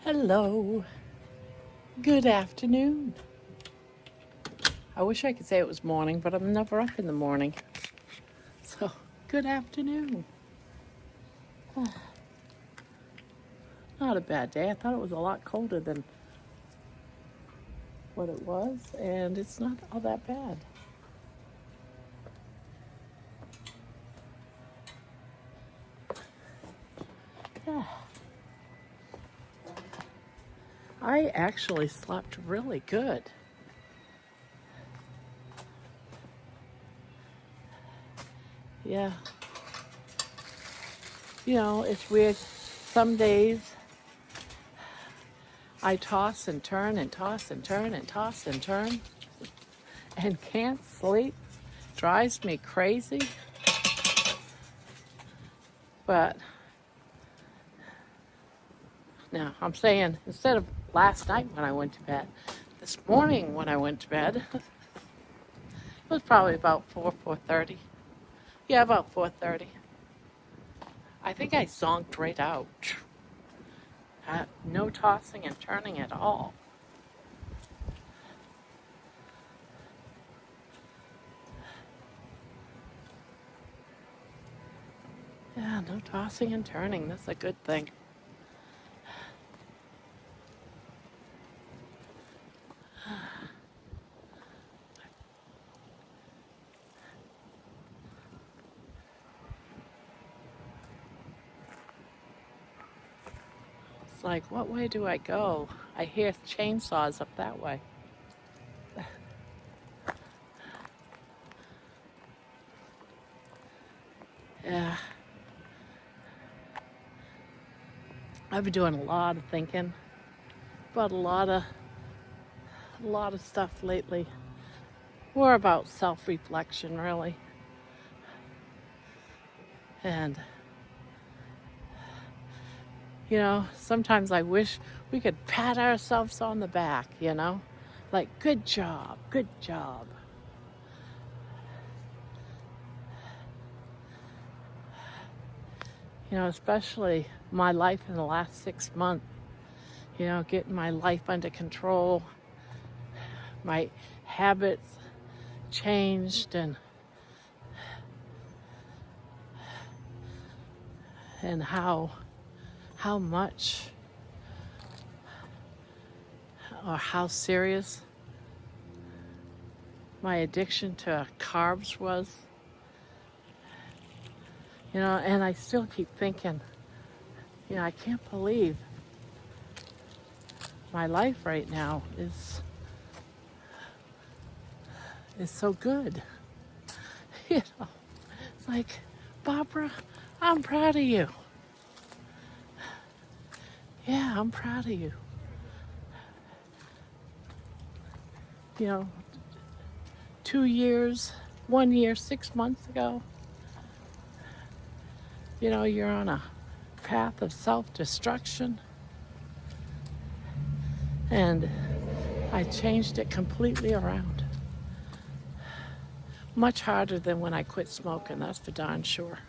Hello. Good afternoon. I wish I could say it was morning, but I'm never up in the morning. So, good afternoon. Not a bad day. I thought it was a lot colder than what it was, and it's not all that bad. Yeah. I actually slept really good. Yeah. You know, it's weird. Some days I toss and turn and toss and turn and toss and turn and can't sleep. Drives me crazy. But now I'm saying instead of last night when I went to bed, this morning when I went to bed, it was probably about 4:30. Yeah, about 4:30. I think I zonked right out. No tossing and turning at all. Yeah, no tossing and turning. That's a good thing. It's like, what way do I go? I hear chainsaws up that way. Yeah. I've been doing a lot of thinking about a lot of stuff lately. More about self-reflection, really. And sometimes I wish we could pat ourselves on the back, like, good job, good job. Especially my life in the last 6 months, getting my life under control, my habits changed, and how much or how serious my addiction to carbs was. And I still keep thinking, I can't believe my life right now is so good. It's like, Barbara, I'm proud of you. Yeah, I'm proud of you. 2 years, 1 year, 6 months ago, you're on a path of self-destruction. And I changed it completely around. Much harder than when I quit smoking, that's for darn sure.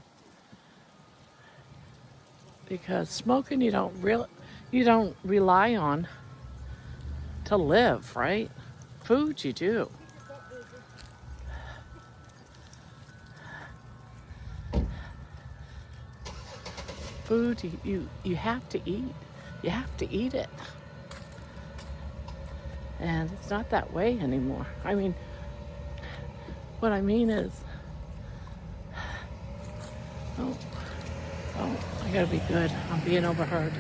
Because smoking you don't rely on to live, right? Food you do. Food you have to eat. You have to eat it. And it's not that way anymore. I mean, what I mean is, oh, I gotta be good. I'm being overheard.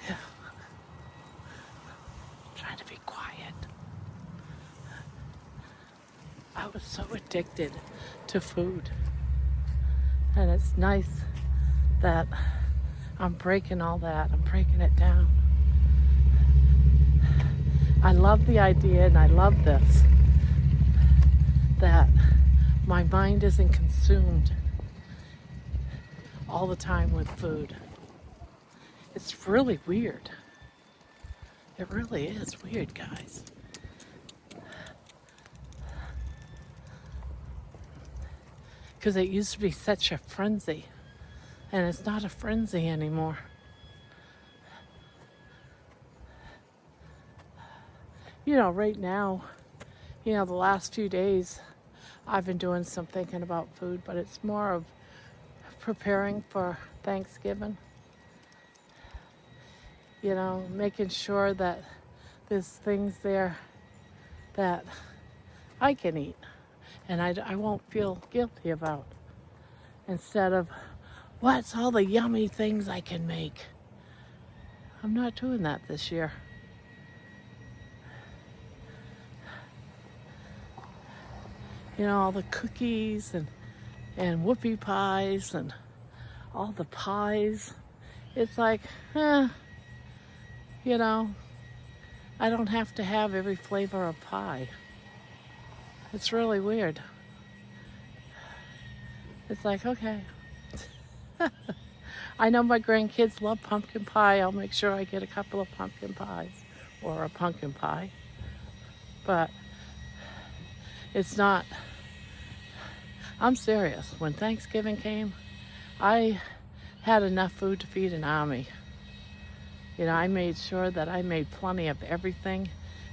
Yeah. Trying to be quiet. I was so addicted to food. And it's nice that I'm breaking all that. I'm breaking it down. I love the idea, and I love this, that my mind isn't consumed all the time with food. It's really weird. It really is weird, guys. because it used to be such a frenzy, and it's not a frenzy anymore. Right now, the last few days, I've been doing some thinking about food, but it's more of preparing for Thanksgiving. Making sure that there's things there that I can eat and I won't feel guilty about. Instead of, what's all the yummy things I can make? I'm not doing that this year. All the cookies and whoopie pies and all the pies. It's like, I don't have to have every flavor of pie. It's really weird. It's like, okay. I know my grandkids love pumpkin pie. I'll make sure I get a couple of pumpkin pies or a pumpkin pie. But it's not, I'm serious. When Thanksgiving came, I had enough food to feed an army. I made sure that I made plenty of everything.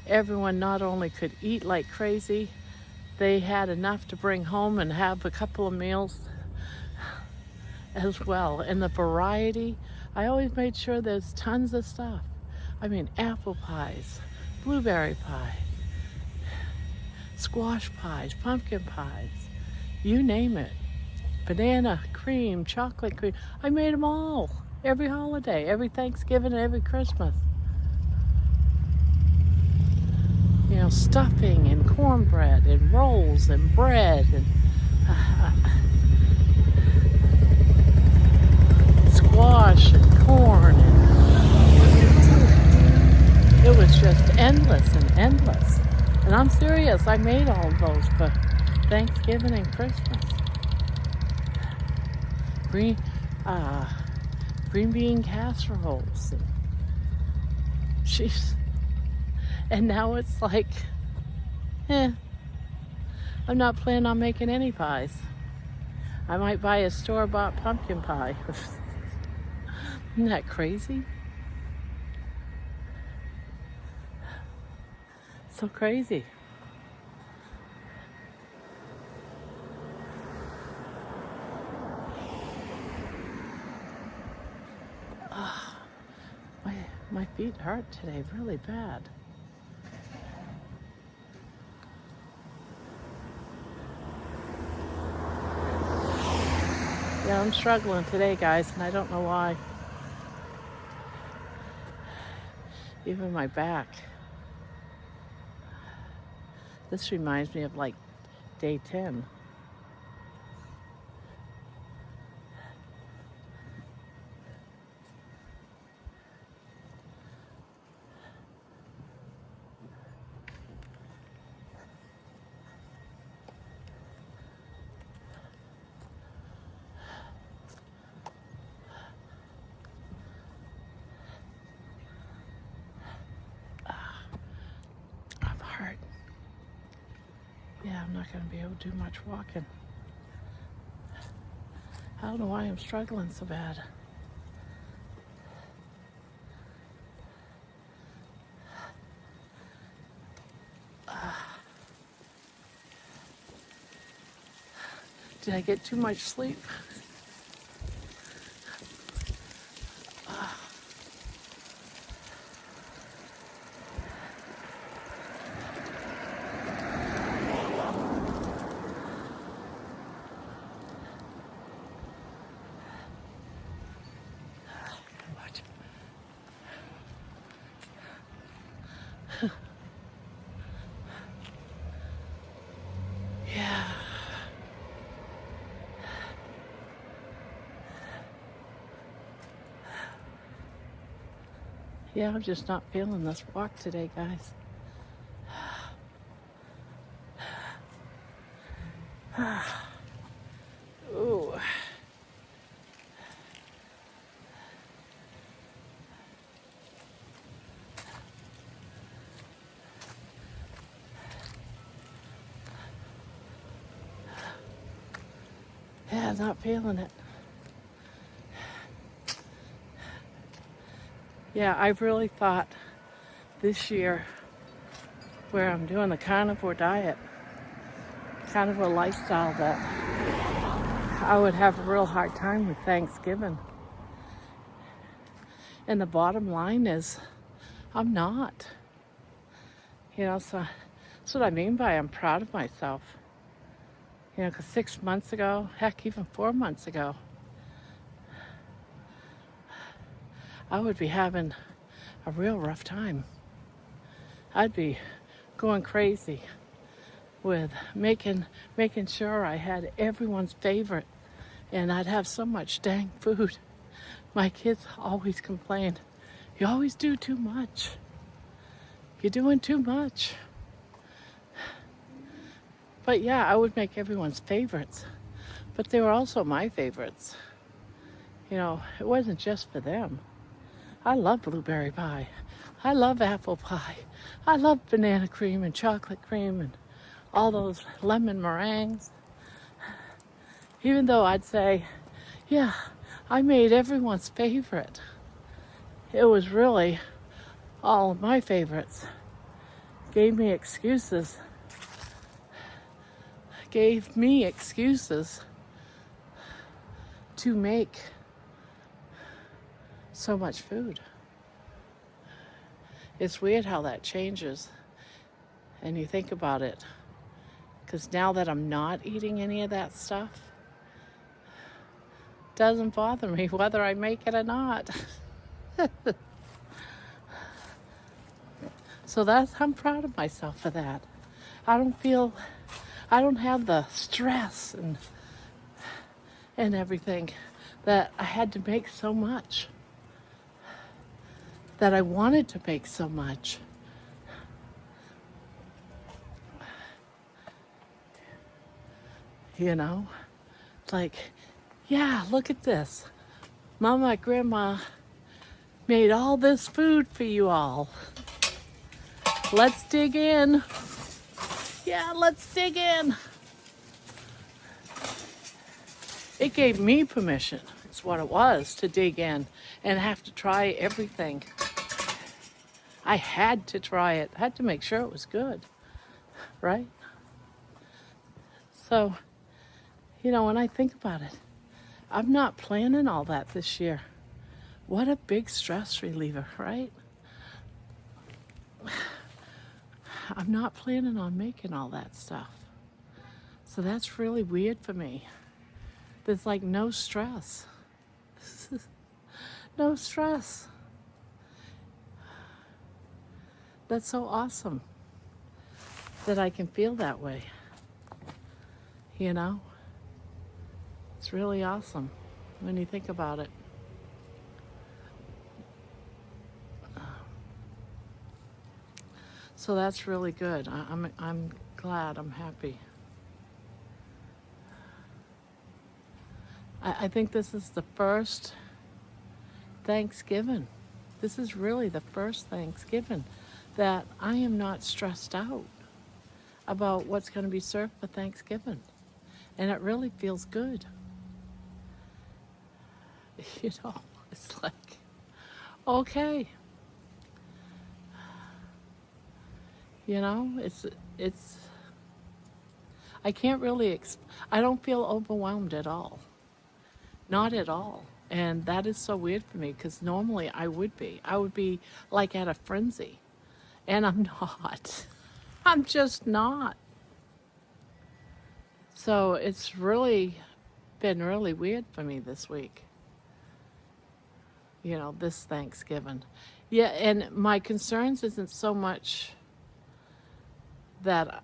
Everyone not only could eat like crazy, they had enough to bring home and have a couple of meals as well. And the variety, I always made sure there's tons of stuff. I mean, apple pies, blueberry pies, squash pies, pumpkin pies, you name it. Banana cream, chocolate cream. I made them all. Every holiday, every Thanksgiving, and every Christmas. Stuffing and cornbread and rolls and bread and squash and corn. And it was just endless and endless. And I'm serious, I made all of those for Thanksgiving and Christmas. Green bean casseroles. And jeez. And now it's like, I'm not planning on making any pies. I might buy a store-bought pumpkin pie. Isn't that crazy? So crazy. My feet hurt today really bad. Yeah, I'm struggling today, guys, and I don't know why. Even my back. This reminds me of like day 10. I'm hurt. Yeah, I'm not going to be able to do much walking. I don't know why I'm struggling so bad. Did I get too much sleep? Yeah. Yeah, I'm just not feeling this walk today, guys. Ooh. Yeah, not feeling it. Yeah, I really thought this year, where I'm doing the carnivore diet, carnivore lifestyle, that I would have a real hard time with Thanksgiving. And the bottom line is, I'm not. So that's what I mean by I'm proud of myself. Because 6 months ago, heck, even 4 months ago, I would be having a real rough time. I'd be going crazy with making sure I had everyone's favorite, and I'd have so much dang food. My kids always complain, "You always do too much. You're doing too much." But yeah, I would make everyone's favorites, but they were also my favorites. It wasn't just for them. I love blueberry pie. I love apple pie. I love banana cream and chocolate cream and all those lemon meringues. Even though I'd say, yeah, I made everyone's favorite, it was really all of my favorites. Gave me excuses to make so much food. It's weird how that changes, and you think about it, because now that I'm not eating any of that stuff, it doesn't bother me whether I make it or not. So I'm proud of myself for that. I don't have the stress and everything that I had to make so much, that I wanted to make so much. It's like, yeah, look at this. Mama and Grandma made all this food for you all. Let's dig in. Yeah, let's dig in. It gave me permission, it's what it was, to dig in and have to try everything. I had to try it. I had to make sure it was good, right? So, when I think about it, I'm not planning all that this year. What a big stress reliever, right? I'm not planning on making all that stuff. So that's really weird for me. There's like no stress. No stress. That's so awesome that I can feel that way. It's really awesome when you think about it. So that's really good. I'm glad. I'm happy. I think this is the first Thanksgiving. This is really the first Thanksgiving that I am not stressed out about what's going to be served for Thanksgiving. And it really feels good. It's like, okay. It's I can't really I don't feel overwhelmed at all. Not at all. And that is so weird for me, because normally I would be like at a frenzy, and I'm not. I'm just not. So it's really been really weird for me this week, this Thanksgiving. Yeah, and my concerns isn't so much that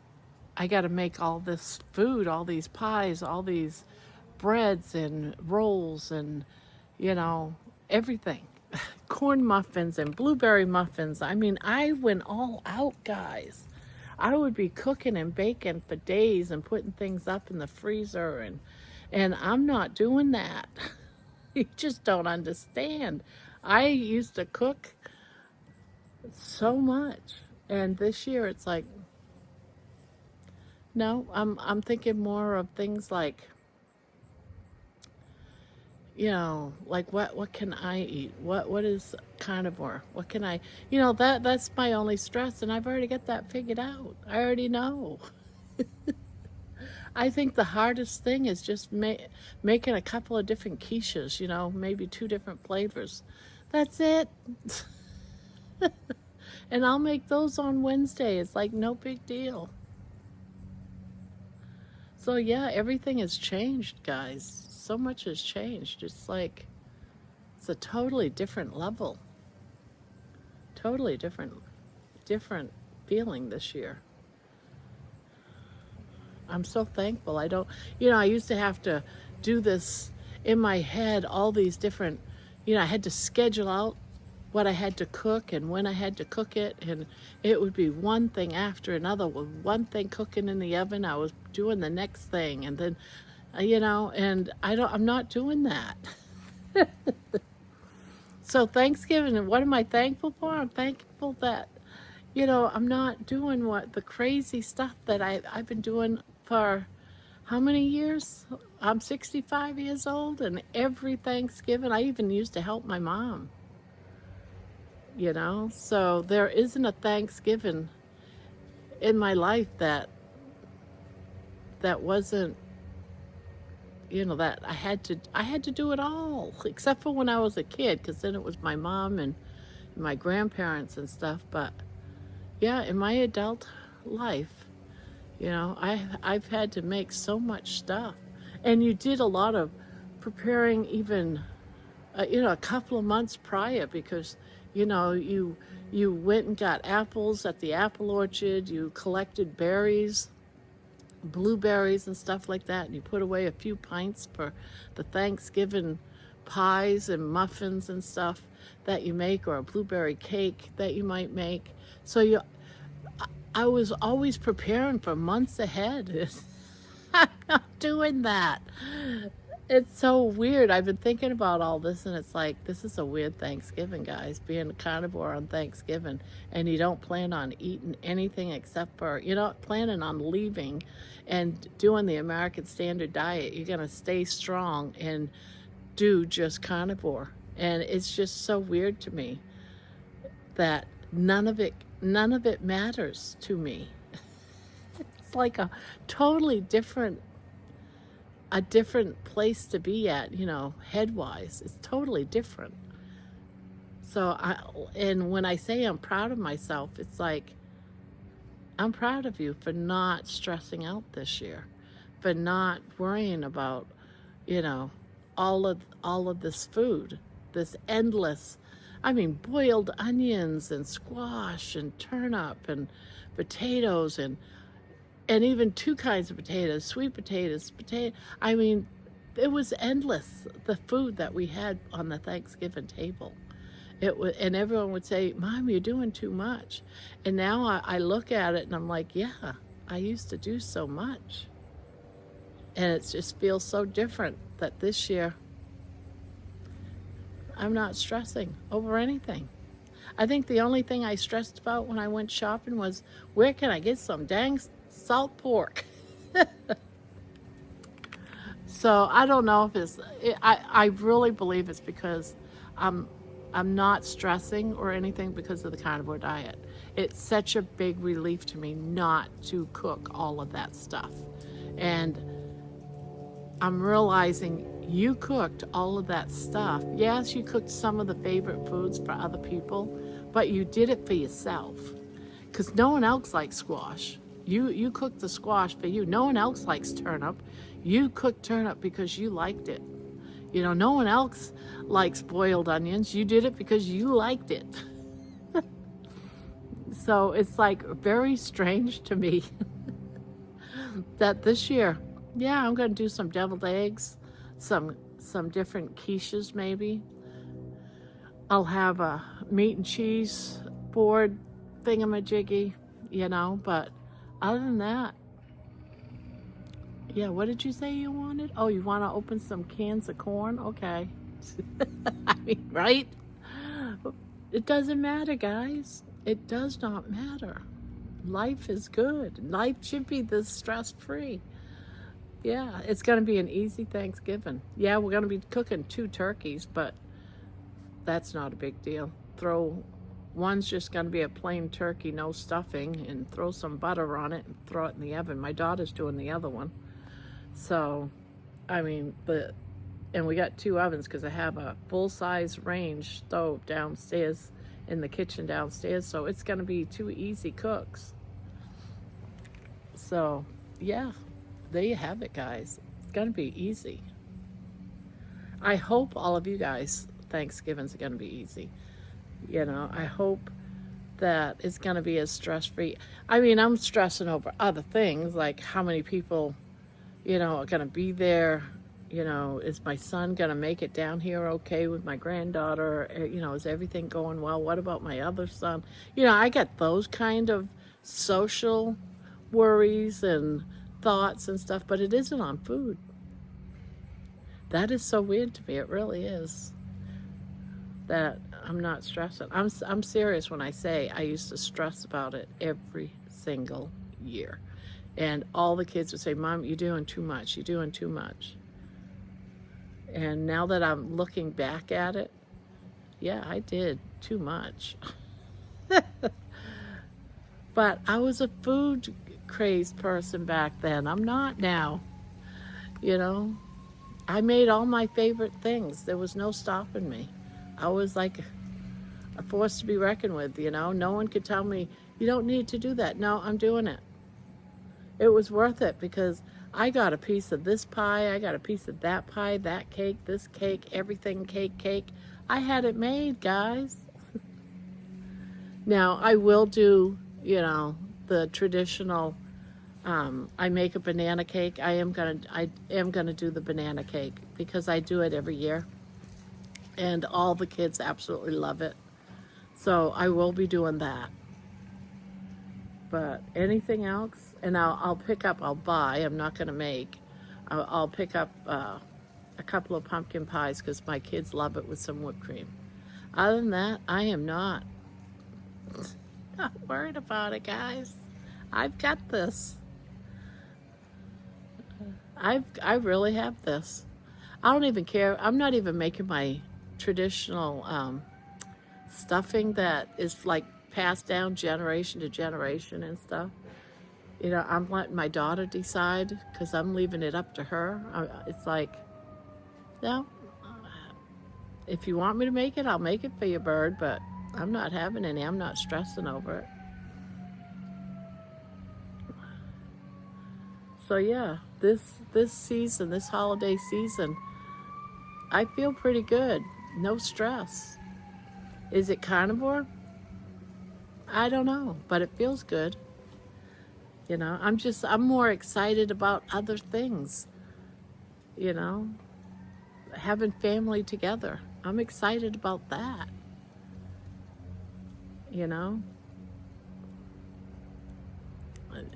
I got to make all this food, all these pies, all these breads and rolls and, everything. Corn muffins and blueberry muffins. I mean, I went all out, guys. I would be cooking and baking for days and putting things up in the freezer, and I'm not doing that. You just don't understand. I used to cook so much, and this year it's like, no, I'm thinking more of things like like what can I eat? What is carnivore? What can I, that's my only stress, and I've already got that figured out. I already know. I think the hardest thing is just making a couple of different quiches, maybe 2 different flavors. That's it. And I'll make those on Wednesday. It's like no big deal. So yeah, everything has changed, guys. So much has changed. It's a totally different level. Totally different feeling this year. I'm so thankful. I used to have to do this in my head, all these different, I had to schedule out what I had to cook and when I had to cook it, and it would be one thing after another. With one thing cooking in the oven, I was doing the next thing, and then, and I'm not doing that. So Thanksgiving, and what am I thankful for? I'm thankful that, I'm not doing the crazy stuff that I've been doing for how many years? I'm 65 years old, and every Thanksgiving, I even used to help my mom. So there isn't a Thanksgiving in my life that wasn't, that I had to do it all, except for when I was a kid, because then it was my mom and my grandparents and stuff. But yeah, in my adult life, I've had to make so much stuff. And you did a lot of preparing, even a couple of months prior, because you went and got apples at the apple orchard, you collected berries, blueberries and stuff like that, and you put away a few pints for the Thanksgiving pies and muffins and stuff that you make, or a blueberry cake that you might make. So I was always preparing for months ahead. I'm not doing that. It's so weird. I've been thinking about all this, and it's like, this is a weird Thanksgiving, guys, being a carnivore on Thanksgiving, and you don't plan on eating anything except for, you're not planning on leaving and doing the American Standard Diet. You're going to stay strong and do just carnivore. And it's just so weird to me that none of it matters to me. It's like a totally different place to be at, head-wise. It's totally different. So and when I say I'm proud of myself, it's like, I'm proud of you for not stressing out this year, for not worrying about, all of this food, this endless, boiled onions and squash and turnip and potatoes and even 2 kinds of potatoes, sweet potatoes, it was endless, the food that we had on the Thanksgiving table. And everyone would say, Mom, you're doing too much. And now I look at it and I'm like, yeah, I used to do so much. And it just feels so different that this year I'm not stressing over anything. I think the only thing I stressed about when I went shopping was, where can I get some dang salt pork? So I don't know if I really believe it's because I'm not stressing or anything because of the carnivore diet. It's such a big relief to me not to cook all of that stuff. And I'm realizing you cooked all of that stuff. Yes, you cooked some of the favorite foods for other people, but you did it for yourself. Because no one else likes squash. You cooked the squash for you. No one else likes turnip. You cooked turnip because you liked it. No one else likes boiled onions. You did it because you liked it. So it's like very strange to me that this year, yeah, I'm going to do some deviled eggs, some different quiches maybe. I'll have a meat and cheese board thingamajiggy, but other than that, yeah, what did you say you wanted? Oh, you want to open some cans of corn? Okay. Right? It doesn't matter, guys. It does not matter. Life is good. Life should be this stress-free. Yeah, it's going to be an easy Thanksgiving. Yeah, we're going to be cooking 2 turkeys, but that's not a big deal. One's just going to be a plain turkey, no stuffing, and throw some butter on it and throw it in the oven. My daughter's doing the other one. So, I mean, and we got 2 ovens because I have a full-size range stove downstairs in the kitchen downstairs, so it's going to be 2 easy cooks. So, yeah, there you have it, guys. It's going to be easy. I hope all of you guys, Thanksgivings are going to be easy. You know, I hope that it's going to be as stress-free. I mean, I'm stressing over other things, like how many people, you know, are going to be there. You know, is my son going to make it down here okay with my granddaughter? You know, is everything going well? What about my other son? You know, I get those kind of social worries and thoughts and stuff, but it isn't on food. That is so weird to me. It really is. That I'm not stressing. I'm serious when I say I used to stress about it every single year. And all the kids would say, Mom, you're doing too much. You're doing too much. And now that I'm looking back at it, yeah, I did too much. But I was a food crazed person back then. I'm not now. You know, I made all my favorite things. There was no stopping me. I was like a force to be reckoned with, you know. No one could tell me, you don't need to do that. No, I'm doing it. It was worth it because I got a piece of this pie, I got a piece of that pie, that cake, this cake, everything cake. I had it made, guys. Now, I will do, you know, the traditional, I make a banana cake. I am gonna do the banana cake because I do it every year. And all the kids absolutely love it. So I will be doing that. But anything else, and I'll buy, I'm not going to make. I'll pick up a couple of pumpkin pies because my kids love it with some whipped cream. Other than that, I am not worried about it, guys. I've got this. I really have this. I don't even care. I'm not even making my traditional stuffing that is like passed down generation to generation and stuff. You know, I'm letting my daughter decide because I'm leaving it up to her. It's like, no, if you want me to make it, I'll make it for you, bird, but I'm not having any. I'm not stressing over it. So yeah, this season, this holiday season, I feel pretty good. No stress. Is it carnivore? I don't know, but it feels good. You know, I'm more excited about other things. You know, having family together. I'm excited about that. You know,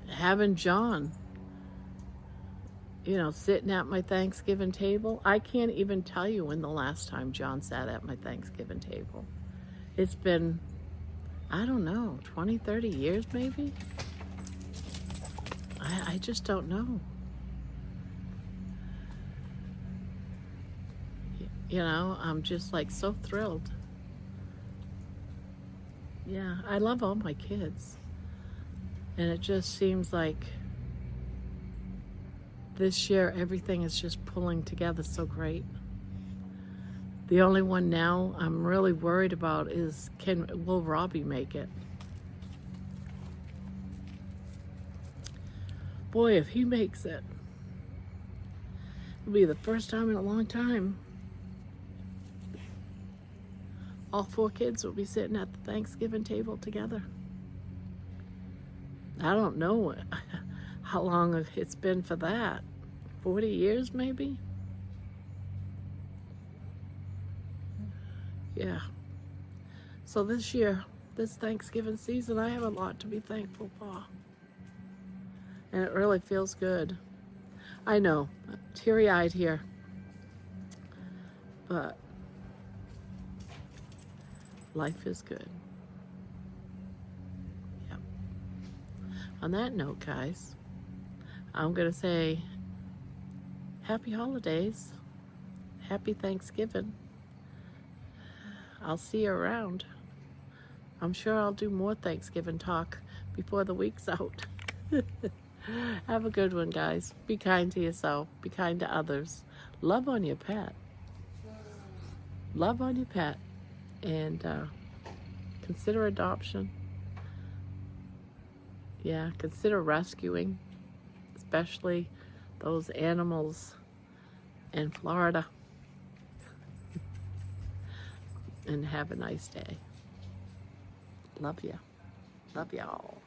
having John, you know, sitting at my Thanksgiving table. I can't even tell you when the last time John sat at my Thanksgiving table. It's been, I don't know, 20, 30 years maybe? I just don't know. You know, I'm just like so thrilled. Yeah, I love all my kids. And it just seems like this year everything is just pulling together so great. The only one now I'm really worried about is will Robbie make it? Boy, if he makes it, it'll be the first time in a long time. All 4 kids will be sitting at the Thanksgiving table together. I don't know how long it's been for that. 40 years maybe? Yeah. So this year, this Thanksgiving season, I have a lot to be thankful for. And it really feels good. I know, teary-eyed here. But life is good. Yep. On that note, guys, I'm going to say happy holidays. Happy Thanksgiving. I'll see you around. I'm sure I'll do more Thanksgiving talk before the week's out. Have a good one, guys. Be kind to yourself. Be kind to others. Love on your pet. Love on your pet. And consider adoption. Yeah, consider rescuing, especially those animals in Florida. And have a nice day. Love you. Love y'all.